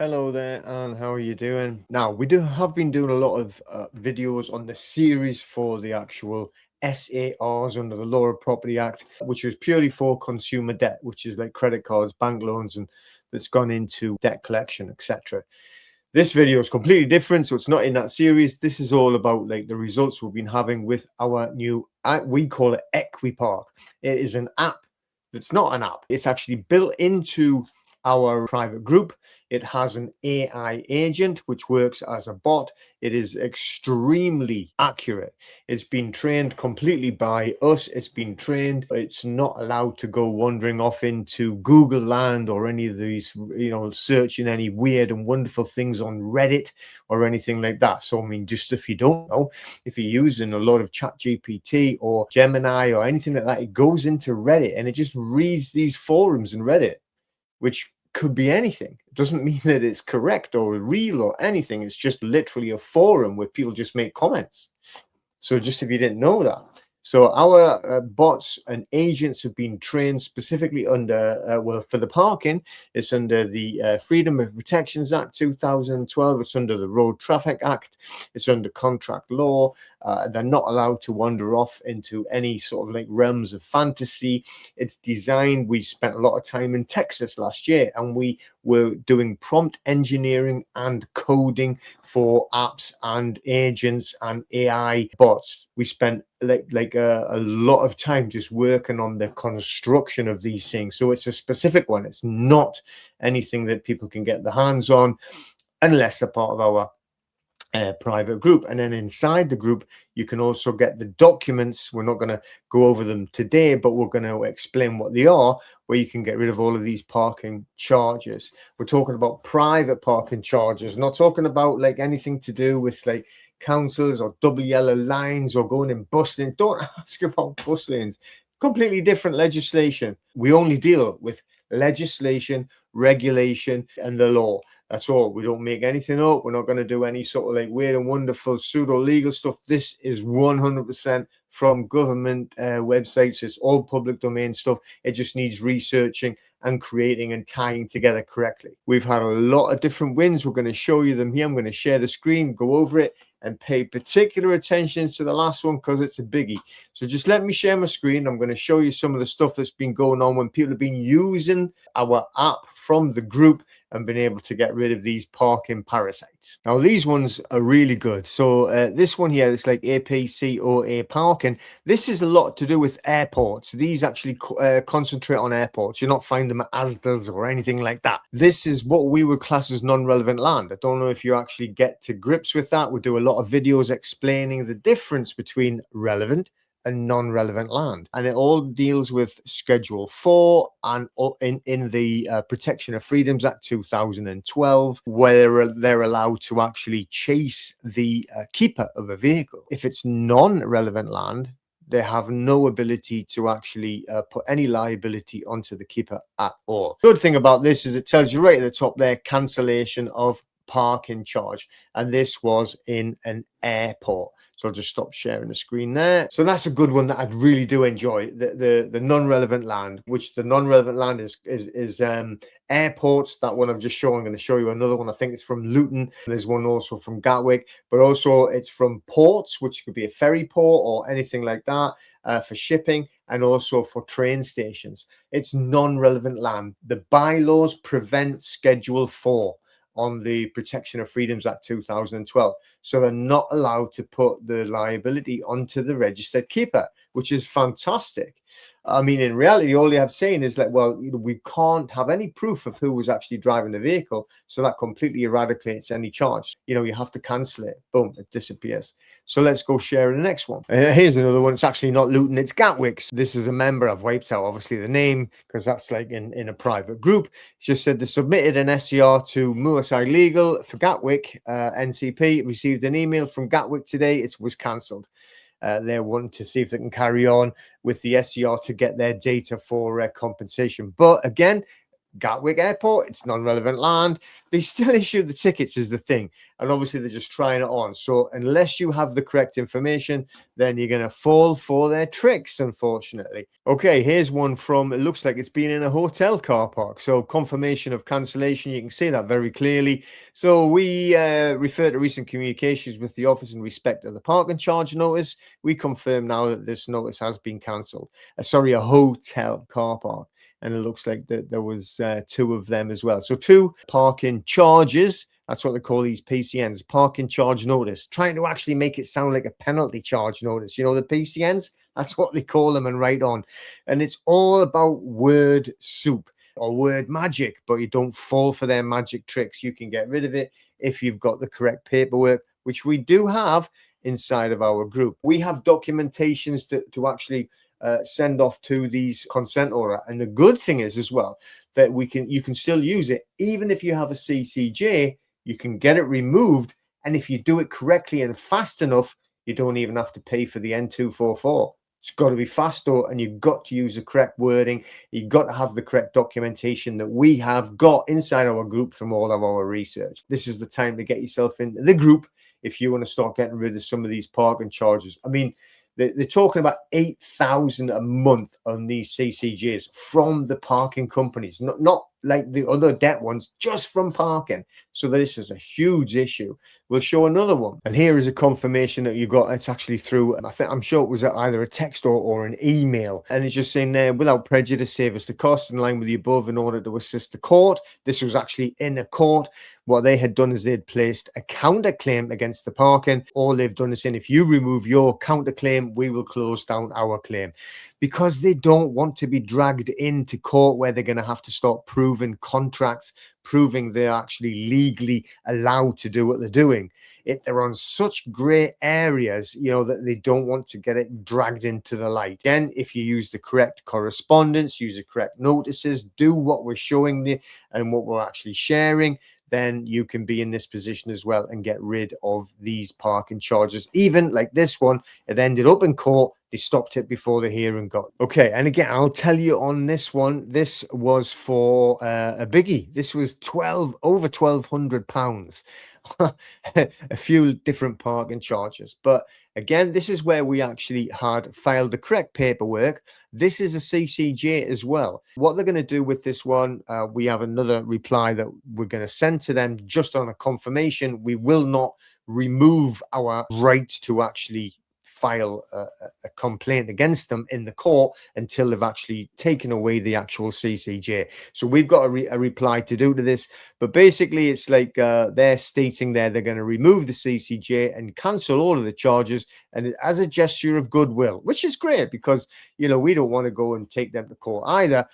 Hello there, and how are you doing? Now, we have been doing a lot of videos on the series for the actual SARs under the Law of Property Act, which was purely for consumer debt, which is like credit cards, bank loans, and that's gone into debt collection, etc. This video is completely different, so it's not in that series. This is all about like the results we've been having with our new, we call it Equipark. It is an app that's not an app. It's actually built into our private group. It has an AI agent which works as a bot. It is extremely accurate. It's been trained completely by us. It's been trained. It's not allowed to go wandering off into Google land or any of these, searching any weird and wonderful things on Reddit or anything like that. So, I mean, just if you don't know, if you're using a lot of ChatGPT or Gemini or anything like that, it goes into Reddit and it just reads these forums in Reddit, which could be anything. It doesn't mean that it's correct or real or anything. It's just literally a forum where people just make comments. So just if you didn't know that. So our bots and agents have been trained specifically under, for the parking, it's under the Freedom of Protections Act 2012. It's under the Road Traffic Act. It's under contract law. They're not allowed to wander off into any sort of like realms of fantasy. It's designed, we spent a lot of time in Texas last year, and we were doing prompt engineering and coding for apps and agents and AI bots. We spent like a lot of time just working on the construction of these things. So it's a specific one. It's not anything that people can get their hands on unless they're part of our private group. And then inside the group you can also get the documents. We're not going to go over them today, but we're going to explain what they are, where you can get rid of all of these parking charges. We're talking about private parking charges, not talking about like anything to do with like councils or double yellow lines or going in bus lanes. Don't ask about bus lanes. Completely different legislation. We only deal with legislation, regulation, and the law. That's all. We don't make anything up. We're not going to do any sort of like weird and wonderful pseudo legal stuff. This is 100% from government websites. It's all public domain stuff. It just needs researching and creating and tying together correctly. We've had a lot of different wins. We're going to show you them here. I'm going to share the screen, go over it, and pay particular attention to the last one because it's a biggie. So just let me share my screen. I'm going to show you some of the stuff that's been going on when people have been using our app from the group and been able to get rid of these parking parasites. Now, these ones are really good. So this one here, it's like APCOA parking. This is a lot to do with airports. These actually concentrate on airports. You're not finding them at Asda's or anything like that. This is what we would class as non-relevant land. I don't know if you actually get to grips with that. We do a lot of videos explaining the difference between relevant and non-relevant land, and it all deals with Schedule 4 and in the Protection of Freedoms Act 2012, where they're allowed to actually chase the keeper of a vehicle. If it's non-relevant land, they have no ability to actually put any liability onto the keeper at all. Good thing about this is it tells you right at the top there, cancellation of parking charge, and this was in an airport. So I'll just stop sharing the screen there. So that's a good one that I really do enjoy, the non-relevant land, which the non-relevant land is airports. That one I've just shown. I'm going to show you another one. I think it's from Luton. There's one also from Gatwick, but also it's from ports, which could be a ferry port or anything like that, for shipping, and also for train stations. It's non-relevant land. The bylaws prevent Schedule 4 on the Protection of Freedoms Act 2012. So they're not allowed to put the liability onto the registered keeper, which is fantastic. I mean, in reality, all you have saying is like, well, we can't have any proof of who was actually driving the vehicle. So that completely eradicates any charge. You have to cancel it. Boom, it disappears. So let's go share the next one. Here's another one. It's actually not Luton, it's Gatwick. This is a member. I've wiped out, obviously, the name because that's like in a private group. It's just said they submitted an SCR to Moorside Legal for Gatwick, NCP. Received an email from Gatwick today. It was cancelled. They're wanting to see if they can carry on with the SCR to get their data for compensation. But again, Gatwick Airport, it's non-relevant land. They still issue the tickets is the thing. And obviously they're just trying it on. So unless you have the correct information, then you're going to fall for their tricks, unfortunately. Okay, here's one from, it looks like it's been in a hotel car park. So confirmation of cancellation, you can see that very clearly. So we refer to recent communications with the office in respect of the parking charge notice. We confirm now that this notice has been cancelled. Sorry, a hotel car park. And it looks like that there was 2 of them as well. So 2 parking charges. That's what they call these PCNs, parking charge notice, trying to actually make it sound like a penalty charge notice. You know, the PCNs, that's what they call them and write on. And it's all about word soup or word magic, but you don't fall for their magic tricks. You can get rid of it if you've got the correct paperwork, which we do have inside of our group. We have documentations to actually send off to these consent order. And the good thing is as well that you can still use it even if you have a CCJ. You can get it removed, and if you do it correctly and fast enough, you don't even have to pay for the N244. It's got to be fast though, and you've got to use the correct wording. You've got to have the correct documentation that we have got inside our group from all of our research. This is the time to get yourself into the group if you want to start getting rid of some of these parking charges. I mean, they're talking about 8,000 a month on these CCJs from the parking companies, not like the other debt ones, just from parking. So this is a huge issue. We'll show another one. And here is a confirmation that you got. It's actually through, I'm sure it was either a text or an email. And it's just saying there, without prejudice, save us the cost in line with the above in order to assist the court. This was actually in a court. What they had done is they'd placed a counterclaim against the parking. All they've done is saying, if you remove your counterclaim, we will close down our claim, because they don't want to be dragged into court where they're going to have to start proving contracts, proving they're actually legally allowed to do what they're doing. They're on such grey areas, you know, that they don't want to get it dragged into the light. Again, if you use the correct correspondence, use the correct notices, do what we're showing you and what we're actually sharing, then you can be in this position as well and get rid of these parking charges. Even like this one, it ended up in court. They stopped it before the hearing got. Okay, and again, I'll tell you on this one, this was for a biggie. This was over £1,200. A few different parking charges. But again, this is where we actually had filed the correct paperwork. This is a CCJ as well. What they're going to do with this one, we have another reply that we're going to send to them just on a confirmation. We will not remove our right to actually file a complaint against them in the court until they've actually taken away the actual CCJ. So we've got a reply to do to this, but basically it's like they're stating there they're going to remove the CCJ and cancel all of the charges, and as a gesture of goodwill, which is great because, you know, we don't want to go and take them to court either.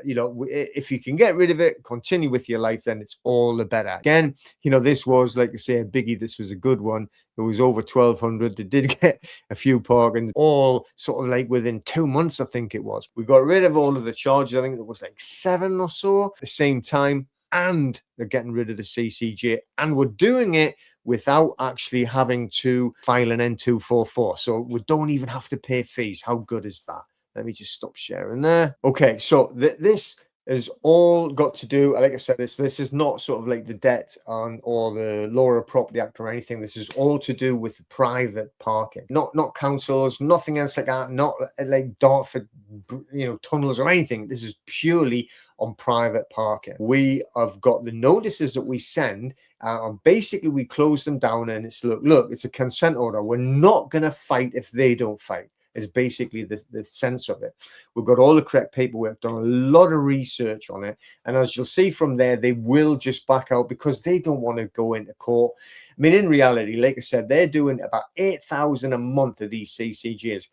You know, if you can get rid of it, continue with your life, then it's all the better. Again, you know, this was, like I say, a biggie. This was a good one. It was over 1,200. They did get a few parking, all sort of like within 2 months, I think it was. We got rid of all of the charges. I think it was like 7 or so at the same time. And they're getting rid of the CCJ. And we're doing it without actually having to file an N244. So we don't even have to pay fees. How good is that? Let me just stop sharing there. Okay, so this has all got to do, like I said, this is not sort of like the debt on or the Law of Property Act or anything. This is all to do with private parking, not councils, nothing else like that, not like Dartford, you know, tunnels or anything. This is purely on private parking. We have got the notices that we send, and basically we close them down, and it's look, it's a consent order. We're not going to fight if they don't fight. Is basically the sense of it. We've got all the correct paperwork, done a lot of research on it, and as you'll see from there, they will just back out because they don't want to go into court. I mean, in reality, like I said, they're doing about 8,000 a month of these CCJs.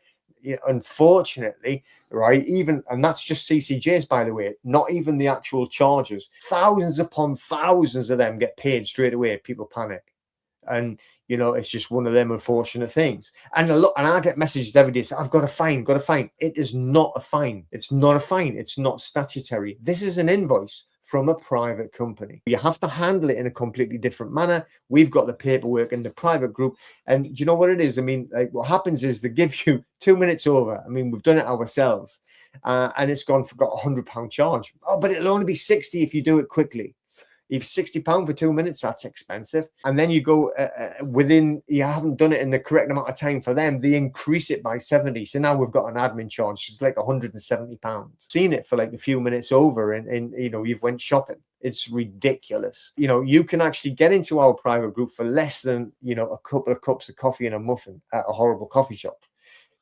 Unfortunately, right, even, and that's just CCJs, by the way, not even the actual charges. Thousands upon thousands of them get paid straight away. People panic. And you know, it's just one of them unfortunate things. And I get messages every day saying, I've got a fine, got a fine. It is not a fine. It's not a fine. It's not statutory. This is an invoice from a private company. You have to handle it in a completely different manner. We've got the paperwork in the private group, and do you know what it is? I mean, like, what happens is they give you 2 minutes over. I mean, we've done it ourselves, and it's got £100 charge. Oh, but it'll only be 60 if you do it quickly. If £60 for 2 minutes, that's expensive. And then you go you haven't done it in the correct amount of time for them, they increase it by 70. So now we've got an admin charge. It's like £170. Seen it for like a few minutes over, and you've went shopping. It's ridiculous. You can actually get into our private group for less than, a couple of cups of coffee and a muffin at a horrible coffee shop.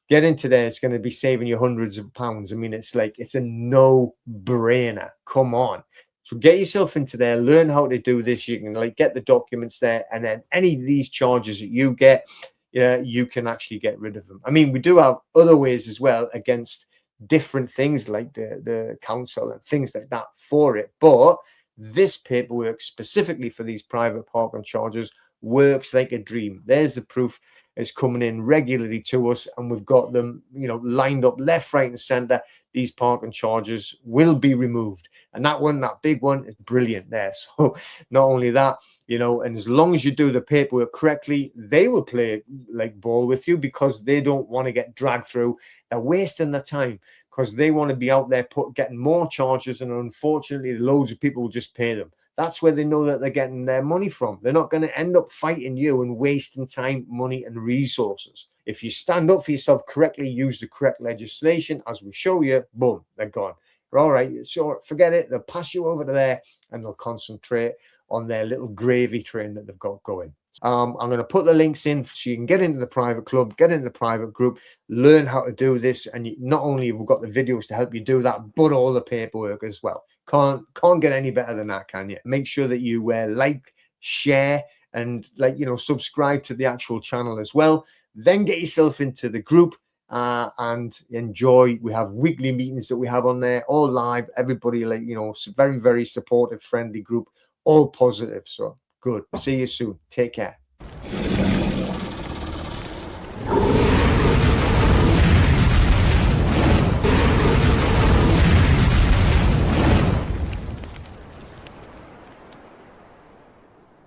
Get into there, it's going to be saving you hundreds of pounds. I mean, it's a no-brainer. Come on. So get yourself into there, learn how to do this. You can get the documents there, and then any of these charges that you get, you can actually get rid of them. I mean, we do have other ways as well against different things like the council and things like that for it. But this paperwork specifically for these private parking charges works like a dream. There's the proof. It's coming in regularly to us, and we've got them, lined up left, right, and center. These parking charges will be removed, and that big one is brilliant there. So not only that, and as long as you do the paperwork correctly, they will play like ball with you, because they don't want to get dragged through. They're wasting their time because they want to be out there getting more charges, and unfortunately loads of people will just pay them. That's where they know that they're getting their money from. They're not going to end up fighting you and wasting time, money, and resources. If you stand up for yourself correctly, use the correct legislation, as we show you, boom, they're gone. All right, so forget it. They'll pass you over to there, and they'll concentrate on their little gravy train that they've got going. I'm going to put the links in so you can get into the private club, get into the private group, learn how to do this. And not only have we got the videos to help you do that, but all the paperwork as well. Can't get any better than that, can you? Make sure that you like, share, and subscribe to the actual channel as well. Then get yourself into the group and enjoy. We have weekly meetings that we have on there, all live. Everybody, very, very supportive, friendly group, all positive. So good. See you soon. Take care.